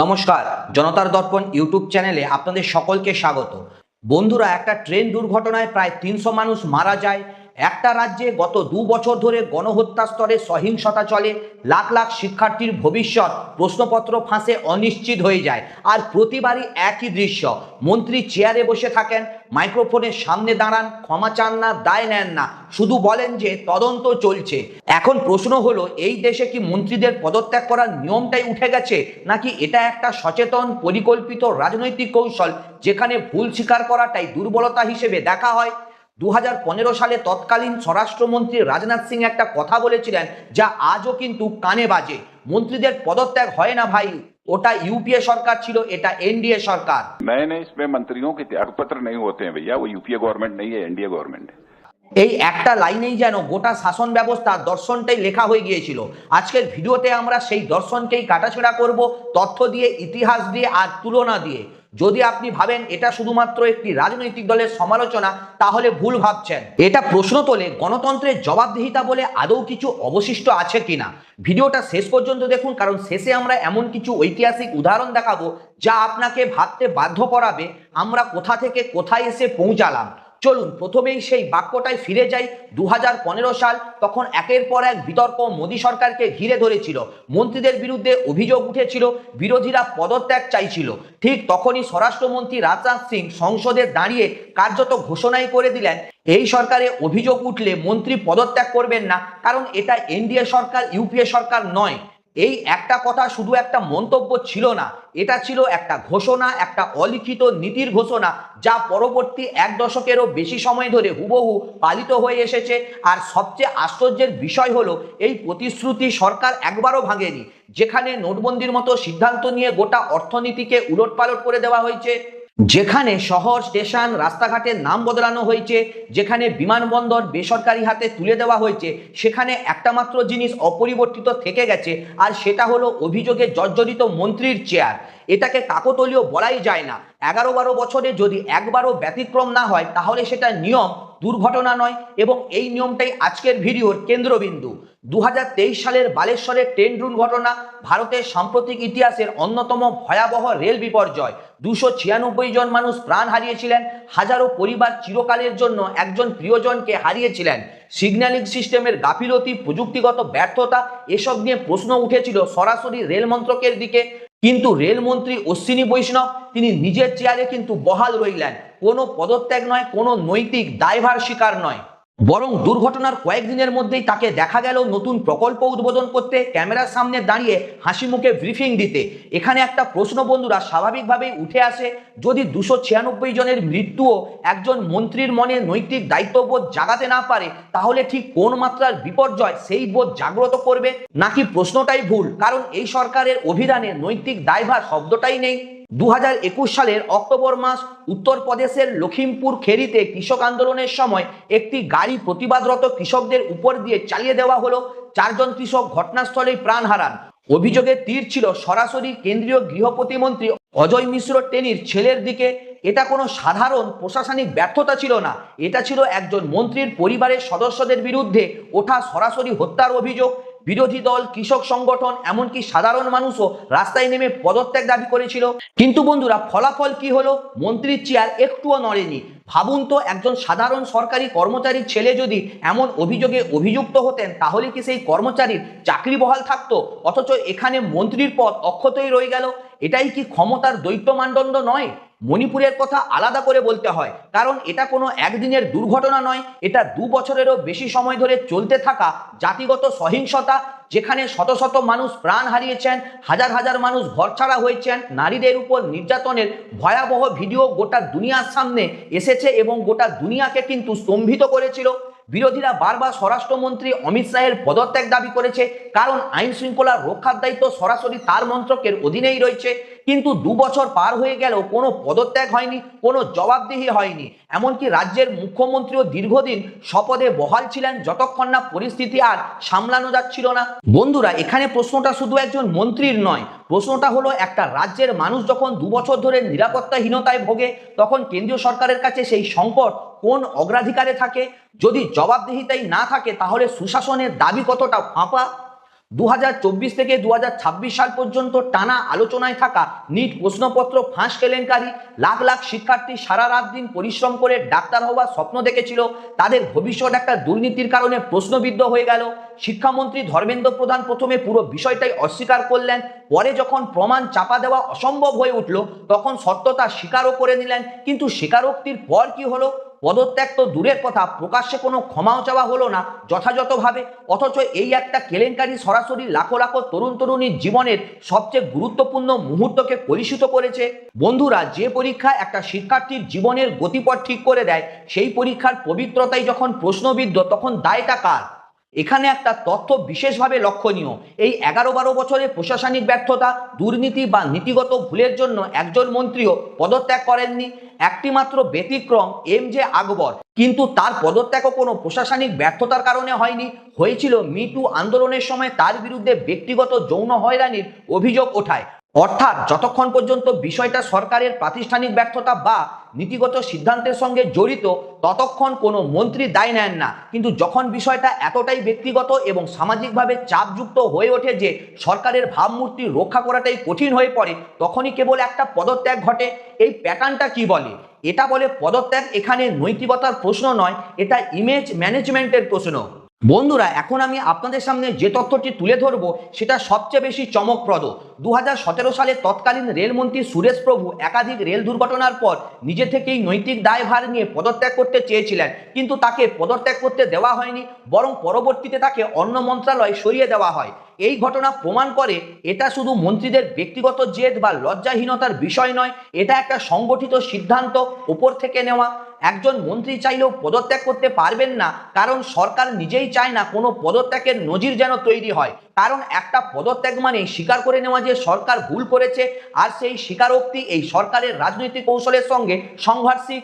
নমস্কার, জনতার দর্পণ ইউটিউব চ্যানেলে আপনাদের সকলকে স্বাগত। বন্ধুরা, একটা ট্রেন দুর্ঘটনায় প্রায় ৩০০ মানুষ মারা যায়। একটা রাজ্যে গত ২ বছর ধরে গণহত্যা স্তরে সহিংসতা চলে। লাখ লাখ শিক্ষার্থীর ভবিষ্যৎ প্রশ্নপত্র ফাঁসে অনিশ্চিত হয়ে যায়। আর প্রতিবারই একই দৃশ্য, মন্ত্রী চেয়ারে বসে থাকেন, মাইক্রোফোনের সামনে দাঁড়ান, ক্ষমা চান না, দায় নেন না, শুধু বলেন যে তদন্ত চলছে। এখন প্রশ্ন হলো, এই দেশে কি মন্ত্রীদের পদত্যাগ করার নিয়মটাই উঠে গেছে, নাকি এটা একটা সচেতন পরিকল্পিত রাজনৈতিক কৌশল যেখানে ভুল স্বীকার করাটাই দুর্বলতা হিসেবে দেখা হয়? ২০১৫ সালে তৎকালীন স্বরাষ্ট্রমন্ত্রী রাজনাথ সিং একটা কথা বলেছিলেন, যা আজও কিন্তু কানে বাজে। মন্ত্রীদের পদত্যাগ হয় না ভাই, ওটা ইউপিএ সরকার ছিল, এটা এনডিএ সরকার। नए नए इसमें मंत्रियों के त्यागपत्र नहीं होते हैं भैया। वो यूपीए गवर्नमेंट नहीं है, एनडीए गवर्नमेंट है। এই একটা লাইনেই যেন গোটা শাসন ব্যবস্থার দর্শনটাই লেখা হয়ে গিয়েছিল। আজকের ভিডিওতে আমরা সেই দর্শনকেই কাটাছেঁড়া করব, তথ্য দিয়ে, ইতিহাস দিয়ে আর তুলনা দিয়ে। যদি আপনি ভাবেন এটা শুধুমাত্র একটি রাজনৈতিক দলের সমালোচনা, তাহলে ভুল ভাবছেন। এটা প্রশ্ন তোলে গণতন্ত্রের জবাবদিহিতা বলে আদৌ কিছু অবশিষ্ট আছে কিনা। ভিডিওটা শেষ পর্যন্ত দেখুন, কারণ শেষে আমরা এমন কিছু ঐতিহাসিক উদাহরণ দেখাবো যা আপনাকে ভাবতে বাধ্য করাবে আমরা কোথা থেকে কোথায় এসে পৌঁছালাম। চলুন প্রথমেই সেই বাক্যটায় ফিরে যাই। ২০১৫ সাল, তখন একের পর এক বিতর্ক মোদী সরকারকে ঘিরে ধরেছিল। মন্ত্রীদের বিরুদ্ধে অভিযোগ উঠেছিল, বিরোধীরা পদত্যাগ চাইছিল। ঠিক তখনই স্বরাষ্ট্রমন্ত্রী রাজনাথ সিং সংসদে দাঁড়িয়ে কার্যত ঘোষণাই করে দিলেন, এই সরকারে অভিযোগ উঠলে মন্ত্রী পদত্যাগ করবেন না, কারণ এটা এনডিএ সরকার, ইউপিএ সরকার নয়। এই একটা কথা শুধু একটা মন্তব্য ছিল না, এটা ছিল একটা ঘোষণা, একটা অলিখিত নীতির ঘোষণা, যা পরবর্তী এক দশকেরও বেশি সময় ধরে হুবহু পালিত হয়ে এসেছে। আর সবচেয়ে আশ্চর্যের বিষয় হলো, এই প্রতিশ্রুতি সরকার একবারও ভাঙেনি। যেখানে নোটবন্দির মতো সিদ্ধান্ত নিয়ে গোটা অর্থনীতিকে উলটপালট করে দেওয়া হয়েছে, যেখানে শহর, স্টেশন, রাস্তাঘাটের নাম বদলানো হয়েছে, যেখানে বিমানবন্দর বেসরকারি হাতে তুলে দেওয়া হয়েছে, সেখানে একটা মাত্র জিনিস অপরিবর্তিত থেকে গেছে, আর সেটা হলো অভিযোগে জর্জরিত মন্ত্রীর চেয়ার। এটাকে কাকতালীয় বলাই যায় না। ১১-১২ বছরে যদি একবারও ব্যতিক্রম না হয়, তাহলে সেটা নিয়ম, দুর্ঘটনা নয়। এবং এই নিয়মটাই আজকের ভিডিওর কেন্দ্রবিন্দু। ২০২৩ সালের বালেশ্বরের ট্রেন দুর্ঘটনা ভারতের সাম্প্রতিক ইতিহাসের অন্যতম ভয়াবহ রেল বিপর্যয়। ২৯৬ জন মানুষ প্রাণ হারিয়েছিলেন, হাজারো পরিবার চিরকালের জন্য একজন প্রিয়জনকে হারিয়েছিলেন। সিগন্যালিং সিস্টেমের গাফিলতি, প্রযুক্তিগত ব্যর্থতা, এসব নিয়ে প্রশ্ন উঠেছিল সরাসরি রেল মন্ত্রকের দিকে। কিন্তু রেলমন্ত্রী অশ্বিনী বৈষ্ণব তিনি নিজের চেয়ারে কিন্তু বহাল রইলেন। কোনো পদত্যাগ নয়, কোনো নৈতিক দায়ভার স্বীকার নয়, বরং দুর্ঘটনার কয়েকদিনের মধ্যেই তাকে দেখা গেল নতুন প্রকল্প উদ্বোধন করতে, ক্যামেরার সামনে দাঁড়িয়ে হাসি মুখে ব্রিফিং দিতে। এখানে একটা প্রশ্ন বন্ধুরা স্বাভাবিকভাবেই উঠে আসে, যদি ২৯৬ জনের মৃত্যুও একজন মন্ত্রীর মনে নৈতিক দায়িত্ববোধ জাগাতে না পারে, তাহলে ঠিক কোন মাত্রার বিপর্যয় সেই বোধ জাগ্রত করবে? নাকি প্রশ্নটাই ভুল, কারণ এই সরকারের অভিধানে নৈতিক দায়ভার শব্দটাই নেই। ২০২১ সালের অক্টোবর মাস, উত্তরপ্রদেশের লখিমপুর খেরিতে কৃষক আন্দোলনের সময় একটি গাড়ি প্রতিবাদরত কৃষকদের উপর দিয়ে চালিয়ে দেওয়া হলো। ৪ জন কৃষক ঘটনাস্থলেই প্রাণ হারান। অভিযোগের তীর ছিল সরাসরি কেন্দ্রীয় গৃহ প্রতিমন্ত্রী অজয় মিশ্র টেনির ছেলের দিকে। এটা কোনো সাধারণ প্রশাসনিক ব্যর্থতা ছিল না, এটা ছিল একজন মন্ত্রীর পরিবারের সদস্যদের বিরুদ্ধে ওঠা সরাসরি হত্যার অভিযোগ। বিরোধী দল, কৃষক সংগঠন, এমনকি সাধারণ মানুষও রাস্তায় নেমে পদত্যাগ দাবি করেছিল। কিন্তু বন্ধুরা, ফলাফল কি হলো? মন্ত্রীর চেয়ার একটুও নড়েনি। ভাবুন তো, একজন সাধারণ সরকারি কর্মচারীর ছেলে যদি এমন অভিযোগে অভিযুক্ত হতেন, তাহলে কি সেই কর্মচারীর চাকরি বহাল থাকতো? অথচ এখানে মন্ত্রীর পদ অক্ষতই রয়ে গেল। এটাই কি ক্ষমতার দ্বৈত মানদণ্ড নয়? মণিপুরের কথা আলাদা করে বলতে হয়, কারণ এটা কোনো একদিনের দুর্ঘটনা নয়, এটা ২ বছরেরও বেশি সময় ধরে চলতে থাকা জাতিগত সহিংসতা, যেখানে শত শত মানুষ প্রাণ হারিয়েছেন, হাজার হাজার মানুষ ঘরছাড়া হয়েছেন। নারীদের উপর নির্যাতনের ভয়াবহ ভিডিও গোটা দুনিয়ার সামনে এসেছে এবং গোটা দুনিয়াকে কিন্তু স্তম্ভিত করেছিল। বিরোধীরা বারবার স্বরাষ্ট্রমন্ত্রী অমিত শাহের পদত্যাগ দাবি করেছে, কারণ আইন শৃঙ্খলা রক্ষার দায়িত্ব সরাসরি তার মন্ত্রকের অধীনেই রয়েছে। কিন্তু ২ বছর পার হয়ে গেল কোনো পদত্যাগ হয়নি, কোনো জবাবদিহি হয়নি। এমনকি রাজ্যের মুখ্যমন্ত্রীও দীর্ঘদিন শপথে বহাল ছিলেন, যতক্ষণ না পরিস্থিতি আর সামলানো যাচ্ছিল না। বন্ধুরা, এখানে প্রশ্নটা শুধু একজন মন্ত্রীর নয়, প্রশ্নটা হলো একটা রাজ্যের মানুষ যখন ২ বছর ধরে নিরাপত্তাহীনতায় ভোগে, তখন কেন্দ্রীয় সরকারের কাছে সেই সংকট কোন অগ্রাধিকারে থাকে? যদি জবাবদিহিতাই না থাকে, তাহলে সুশাসনের দাবি কতটা ফাঁপা? 2024 থেকে 2026 সাল পর্যন্ত টানা আলোচনায় থাকা নিট প্রশ্নপত্র ফাঁস কেলেঙ্কারি, লাখ লাখ শিক্ষার্থী সারা রাত দিন পরিশ্রম করে ডাক্তার হওয়ার স্বপ্ন দেখেছিল, তাদের ভবিষ্যৎ একটা দুর্নীতির কারণে প্রশ্নবিদ্ধ হয়ে গেল। শিক্ষামন্ত্রী ধর্মেন্দ্র প্রধান প্রথমে পুরো বিষয়টাই অস্বীকার করলেন, পরে যখন প্রমাণ চাপা দেওয়া অসম্ভব হয়ে উঠল তখন সত্যতা স্বীকারও করে নিলেন। কিন্তু স্বীকারোক্তির পর কি হলো? পদত্যাগ তো দূরের কথা, প্রকাশ্যে কোনো ক্ষমাও চাওয়া হলো না যথাযথভাবে। অথচ এই একটা কেলেঙ্কারি সরাসরি লাখো লাখো তরুণ তরুণীর জীবনের সবচেয়ে গুরুত্বপূর্ণ মুহূর্তকে কলুষিত করেছে। বন্ধুরা, যে পরীক্ষা একটা শিক্ষার্থীর জীবনের গতিপথ ঠিক করে দেয়, সেই পরীক্ষার পবিত্রতাই যখন প্রশ্নবিদ্ধ, তখন দায়টা কার? এখানে একটা তথ্য বিশেষভাবে লক্ষণীয়। এই 11-12 বছরের প্রশাসনিক ব্যর্থতা, দুর্নীতি বা নীতিগত ভুলের জন্য একজন মন্ত্রীও পদত্যাগ করেননি। একটি মাত্র ব্যতিক্রম MJ আকবর, কিন্তু তার পদত্যাগও কোনো প্রশাসনিক ব্যর্থতার কারণে হয়নি, হয়েছিল মিটু আন্দোলনের সময় তার বিরুদ্ধে ব্যক্তিগত যৌন হয়রানির অভিযোগ ওঠায়। অর্থাৎ যতক্ষণ পর্যন্ত বিষয়টা সরকারের প্রাতিষ্ঠানিক ব্যর্থতা বা নীতিগত সিদ্ধান্তের সঙ্গে জড়িত, ততক্ষণ কোনো মন্ত্রী দায় নেন না। কিন্তু যখন বিষয়টা এতটাই ব্যক্তিগত এবং সামাজিকভাবে চাপযুক্ত হয়ে ওঠে যে সরকারের ভাবমূর্তি রক্ষা করাটাই কঠিন হয়ে পড়ে, তখনই কেবল একটা পদত্যাগ ঘটে। এই প্যাটার্নটা কি বলে? এটা বলে পদত্যাগ এখানে নৈতিকতার প্রশ্ন নয়, এটা ইমেজ ম্যানেজমেন্টের প্রশ্ন। বন্ধুরা, এখন আমি আপনাদের সামনে যে তথ্যটি তুলে ধরবো সেটা সবচেয়ে বেশি চমকপ্রদ। 2017 সালে তৎকালীন রেলমন্ত্রী সুরেশ প্রভু একাধিক রেল দুর্ঘটনার পর নিজে থেকেই নৈতিক দায়ভার নিয়ে পদত্যাগ করতে চেয়েছিলেন, কিন্তু তাকে পদত্যাগ করতে দেওয়া হয়নি, বরং পরবর্তীতে তাকে অন্য মন্ত্রণালয় সরিয়ে দেওয়া হয়। এই ঘটনা প্রমাণ করে এটা শুধু মন্ত্রীদের ব্যক্তিগত জেদ বা লজ্জাহীনতার বিষয় নয়, এটা একটা সংগঠিত সিদ্ধান্ত, উপর থেকে নেওয়া। একজন মন্ত্রী চাইলেও পদত্যাগ করতে পারবেন না, কারণ সরকার নিজেই চায় না কোনো পদত্যাগের নজির যেন তৈরি হয়। কারণ একটা পদত্যাগ মানে স্বীকার করে নেওয়া যে সরকার ভুল করেছে, আর সেই স্বীকারোক্তি এই সরকারের রাজনৈতিক কৌশলের সঙ্গে সংঘর্ষিক।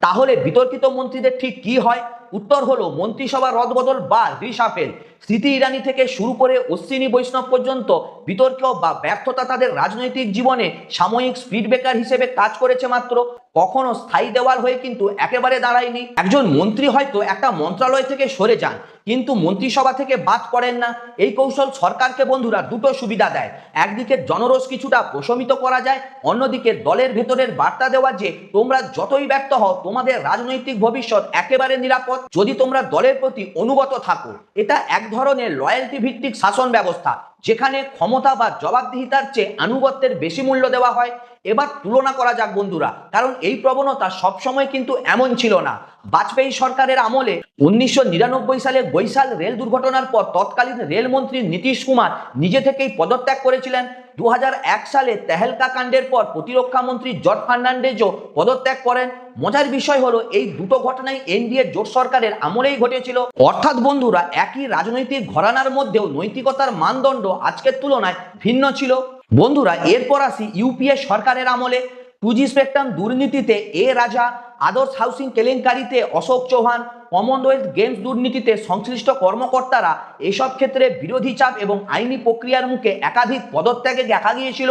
তাহলে বিতর্কিত মন্ত্রীদের ঠিক কি হয়? উত্তর হলো মন্ত্রিসভা রদবদল বা রিশাফেল। স্মৃতি ইরানি থেকে শুরু করে অশ্বিনী বৈষ্ণব পর্যন্ত বিতর্ক বা ব্যর্থতা তাদের রাজনৈতিক জীবনে সাময়িক স্পিড ব্রেকার হিসেবে কাজ করেছে মাত্র, কখনো স্থায়ী দেওয়াল হয়ে কিন্তু একেবারে দাঁড়ায়নি। একজন মন্ত্রী হয়তো একটা মন্ত্রণালয় থেকে সরে যান, কিন্তু মন্ত্রিসভা থেকে বাদ পড়েন না। এই কৌশল সরকারকে বন্ধুরা দুটো সুবিধা দেয়। একদিকে জনরোষ কিছুটা প্রশমিত করা যায়, অন্যদিকে দলের ভেতরের বার্তা দেওয়া যে তোমরা যতই ব্যর্থ হও, তোমাদের রাজনৈতিক ভবিষ্যৎ একেবারে নিরাপদ যদি তোমরা দলের প্রতি অনুগত থাকো। এটা এক ধরনের লয়্যালটি ভিত্তিক শাসন ব্যবস্থা, যেখানে ক্ষমতা বা জবাবদিহিতার চেয়ে আনুগত্যের বেশি মূল্য দেওয়া হয়। এবার তুলনা করা যাক বন্ধুরা, কারণ এই প্রবণতা সবসময় কিন্তু এমন ছিল না। বাজপেয়ী সরকারের আমলে 1999 সালে বৈশাল রেল দুর্ঘটনার পর তৎকালীন রেলমন্ত্রী নীতিশ কুমার নিজে থেকেই পদত্যাগ করেছিলেন। 2001 সালে তেহেলকা কাণ্ডের পর প্রতিরক্ষা মন্ত্রী জর্জ ফার্নান্ডেজও পদত্যাগ করেন। মজার বিষয় হলো এই দুটো ঘটনাই এনডিএ জোট সরকারের আমলেই ঘটেছিল। অর্থাৎ বন্ধুরা, একই রাজনৈতিক ঘরানার মধ্যেও নৈতিকতার মানদণ্ড আজকের তুলনায় ভিন্ন ছিল। বন্ধুরা, এরপর আসি ইউপিএ সরকারের আমলে। 2G স্পেকট্রাম দুর্নীতিতে রাজা, আদর্শ হাউসিং কেলেঙ্কারিতে অশোক চৌহান, কমনওয়েলথ গেমস দুর্নীতিতে সংশ্লিষ্ট কর্মকর্তারা, এসব ক্ষেত্রে বিরোধী চাপ এবং আইনি প্রক্রিয়ার মুখে একাধিক পদত্যাগে দেখা গিয়েছিল।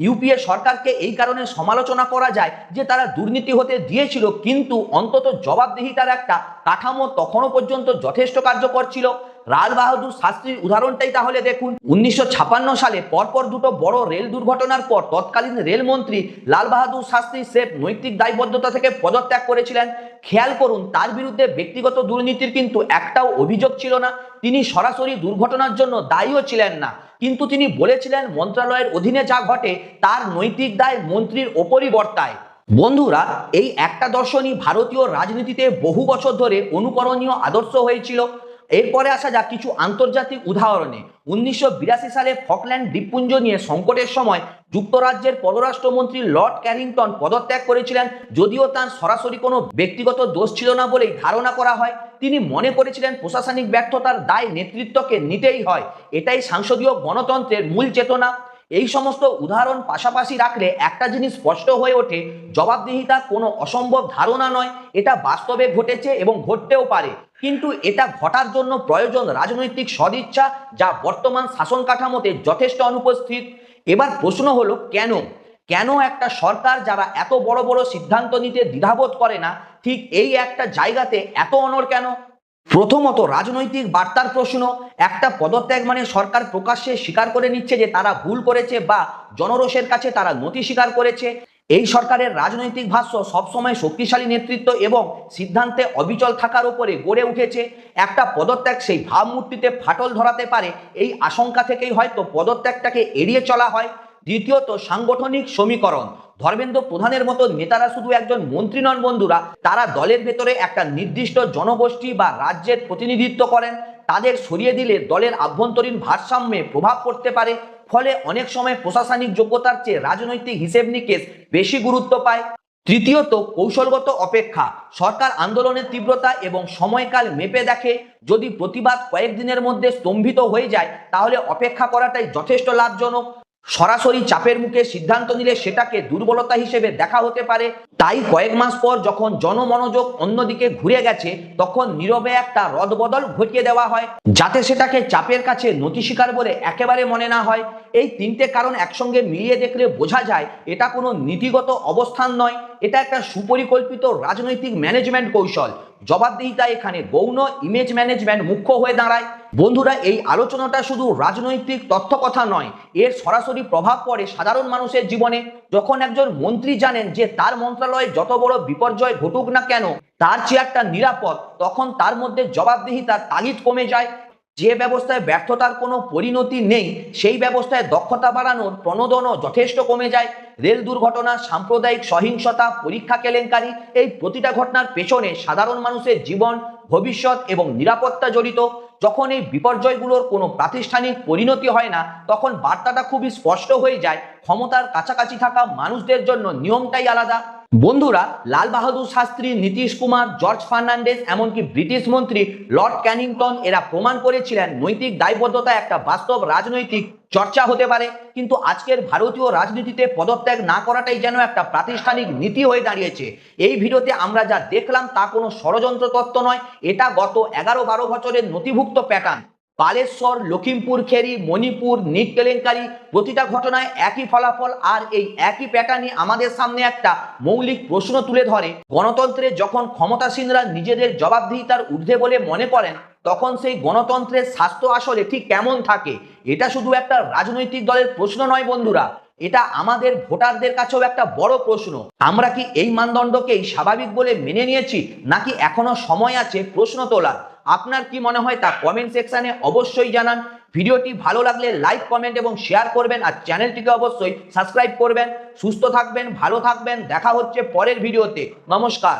ইউপিএ সরকারকে এই কারণে সমালোচনা করা যায় যে তারা দুর্নীতি হতে দিয়েছিল, কিন্তু অন্তত জবাবদিহিতার একটা কাঠামো তখনও পর্যন্ত যথেষ্ট কার্যকর ছিল। লাল বাহাদুর শাস্ত্রীর উদাহরণটাই তাহলে দেখুন। 1956 সালে পরপর দুটো বড় রেল দুর্ঘটনার পর তৎকালীন রেলমন্ত্রী লাল বাহাদুর শাস্ত্রী স্রেফ নৈতিক দায়বদ্ধতা থেকে পদত্যাগ করেছিলেন। খেয়াল করুন, তার বিরুদ্ধে ব্যক্তিগত দুর্নীতির কিন্তু একটাও অভিযোগ ছিল না, তিনি সরাসরি দুর্ঘটনার জন্য দায়ীও ছিলেন না, কিন্তু তিনি বলেছিলেন মন্ত্রণালয়ের অধীনে যা ঘটে তার নৈতিক দায় মন্ত্রীর ওপরই বর্তায়। বন্ধুরা, এই একটা দর্শনই ভারতীয় রাজনীতিতে বহু বছর ধরে অনুকরণীয় আদর্শ হয়েছিল। এরপরে আসা যাক কিছু আন্তর্জাতিক উদাহরণে। 1982 সালে ফকল্যান্ড দ্বীপপুঞ্জ নিয়ে সংকটের সময় যুক্তরাজ্যের পররাষ্ট্রমন্ত্রী লর্ড ক্যারিংটন পদত্যাগ করেছিলেন, যদিও তার সরাসরি কোনো ব্যক্তিগত দোষ ছিল না বলেই ধারণা করা হয়। তিনি মনে করেছিলেন প্রশাসনিক ব্যর্থতার দায় নেতৃত্বকে নিতেই হয়, এটাই সাংসদীয় গণতন্ত্রের মূল চেতনা। এই সমস্ত উদাহরণ পাশাপাশি রাখলে একটা জিনিস স্পষ্ট হয়ে ওঠে, জবাবদিহিতা কোনো অসম্ভব ধারণা নয়, এটা বাস্তবে ঘটেছে এবং ঘটতেও পারে, কিন্তু এটা ঘটার জন্য প্রয়োজন রাজনৈতিক সদিচ্ছা, যা বর্তমান শাসন কাঠামোতে যথেষ্ট অনুপস্থিত। এবার প্রশ্ন হলো কেন একটা সরকার যারা এত বড় বড় সিদ্ধান্ত নিতে দ্বিধাবোধ করে না, ঠিক এই একটা জায়গাতে এত অনড় কেন? প্রথমত রাজনৈতিক বার্তার প্রশ্ন। একটা পদত্যাগ মানে সরকার প্রকাশ্যে স্বীকার করে নিচ্ছে যে তারা ভুল করেছে বা জনরোষের কাছে তারা নতি স্বীকার করেছে। এই সরকারের রাজনৈতিক ভাষ্য সবসময় শক্তিশালী নেতৃত্ব এবং সিদ্ধান্তে অবিচল থাকার উপরে গড়ে উঠেছে। একটা পদত্যাগ সেই ভাবমূর্তিতে ফাটল ধরাতে পারে, এই আশঙ্কা থেকেই হয়তো পদত্যাগটাকে এড়িয়ে চলা হয়। দ্বিতীয়ত সাংগঠনিক সমীকরণ। ধর্মেন্দ্র প্রধানের মতো নেতারা শুধু একজন মন্ত্রী নন বন্ধুরা, তারা দলের ভেতরে একটা নির্দিষ্ট জনগোষ্ঠী বা রাজ্যের প্রতিনিধিত্ব করেন। তাদের সরিয়ে দিলে দলের আভ্যন্তরীণ ভারসাম্যে প্রভাব পড়তে পারে, ফলে অনেক সময় প্রশাসনিক যোগ্যতার চেয়ে রাজনৈতিক হিসেব নিকেশ বেশি গুরুত্ব পায়। তৃতীয়ত কৌশলগত অপেক্ষা। সরকার আন্দোলনের তীব্রতা এবং সময়কাল মেপে দেখে, যদি প্রতিবাদ কয়েকদিনের মধ্যে স্তম্ভিত হয়ে যায় তাহলে অপেক্ষা করাটাই যথেষ্ট লাভজনক। সরাসরি চাপের মুখে সিদ্ধান্ত নিলে সেটাকে দুর্বলতা হিসেবে দেখা হতে পারে। তাই কয়েক মাস পর যখন জনমনোযোগ অন্যদিকে ঘুরে গেছে তখন নীরবে একটা রদবদল ঘটিয়ে দেওয়া হয়, যাতে সেটাকে চাপের কাছে নতি স্বীকার বলে একেবারে মনে না হয়। এই তিনটে কারণ একসঙ্গে মিলিয়ে দেখলে বোঝা যায় এটা কোনো নীতিগত অবস্থান নয়, এটা একটা সুপরিকল্পিত রাজনৈতিক ম্যানেজমেন্ট কৌশল। জবাবদিহিতা এখানে গৌণ, ইমেজ ম্যানেজমেন্ট মুখ্য হয়ে দাঁড়ায়। বন্ধুরা, এই আলোচনাটা শুধু রাজনৈতিক তথ্য কথা নয়, এর সরাসরি প্রভাব পড়ে সাধারণ মানুষের জীবনে। যখন একজন মন্ত্রী জানেন যে তার মন্ত্রণালয়ে যত বড় বিপর্যয় ঘটুক না কেন তার চেয়ারটা নিরাপদ, তখন তার মধ্যে জবাবদিহিতার তাগিদ কমে যায়। যে ব্যবস্থায় ব্যর্থতার কোনো পরিণতি নেই সেই ব্যবস্থায় দক্ষতা বাড়ানোর প্রণোদনও যথেষ্ট কমে যায়। রেল দুর্ঘটনা, সাম্প্রদায়িক সহিংসতা, পরীক্ষা কেলেঙ্কারি, এই প্রতিটা ঘটনার পেছনে সাধারণ মানুষের জীবন, ভবিষ্যৎ এবং নিরাপত্তা জড়িত। যখন এই বিপর্যয়গুলোর কোনো প্রাতিষ্ঠানিক পরিণতি হয় না তখন বার্তাটা খুবই স্পষ্ট হয়ে যায়, ক্ষমতার কাছাকাছি থাকা মানুষদের জন্য নিয়মটাই আলাদা। বন্ধুরা, লাল বাহাদুর শাস্ত্রী, নীতিশ কুমার, জর্জ ফার্নান্ডেজ, এমনকি ব্রিটিশ মন্ত্রী লর্ড ক্যানিংটন এরা প্রমাণ করেছিলেন নৈতিক দায়বদ্ধতা একটা বাস্তব রাজনৈতিক চর্চা হতে পারে। কিন্তু আজকের ভারতীয় রাজনীতিতে পদত্যাগ না করাটাই যেন একটা প্রাতিষ্ঠানিক নীতি হয়ে দাঁড়িয়েছে। এই ভিডিওতে আমরা যা দেখলাম তা কোনো ষড়যন্ত্র তত্ত্ব নয়, এটা গত 11-12 বছরের নথিভুক্ত প্যাটার্ন। বালেশ্বর, লখিমপুর খেরি, মণিপুর, নিট কেলেঙ্কারি, প্রতিটা ঘটনায় একই ফলাফল। আর এই একই প্যাটার্নই আমাদের সামনে একটা মৌলিক প্রশ্ন তুলে ধরে, গণতন্ত্রে যখন ক্ষমতাসীনরা নিজেদের জবাবদিহিতার ঊর্ধ্বে বলে মনে করেন তখন সেই গণতন্ত্রের স্বাস্থ্য আসলে ঠিক কেমন থাকে। এটা শুধু একটা রাজনৈতিক দলের প্রশ্ন নয় বন্ধুরা, এটা আমাদের ভোটারদের কাছেও একটা বড় প্রশ্ন। আমরা কি এই মানদণ্ডকেই স্বাভাবিক বলে মেনে নিয়েছি, নাকি এখনো সময় আছে প্রশ্ন তোলার? আপনার কি মনে হয় তা কমেন্ট সেকশনে অবশ্যই জানান। ভিডিওটি ভালো লাগলে লাইক, কমেন্ট এবং শেয়ার করবেন, আর চ্যানেলটিকে অবশ্যই সাবস্ক্রাইব করবেন। সুস্থ থাকবেন, ভালো থাকবেন, দেখা হচ্ছে পরের ভিডিওতে। নমস্কার।